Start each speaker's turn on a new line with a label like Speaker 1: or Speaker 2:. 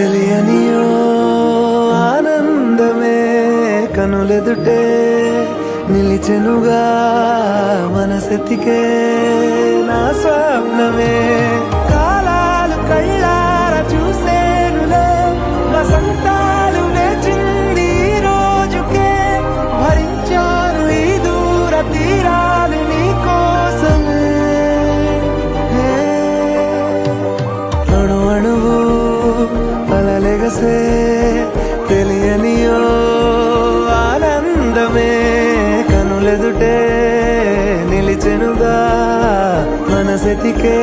Speaker 1: తెలియనియో ఆనందమే కనులెదుటే నిలిచెనుగా మనసెతికే నా స్వప్నమే కాలాలు కళ్ళార చూసేనులే వసంతాలు వేచింది ఈ రోజుకే భరించాను ఈ దూర తీరాలు నీ కోసమే అణు అణువు అలలెగసే తెలియనియో ఆనందమే కనులెదుటే నిలిచెనుగా మనసెతికే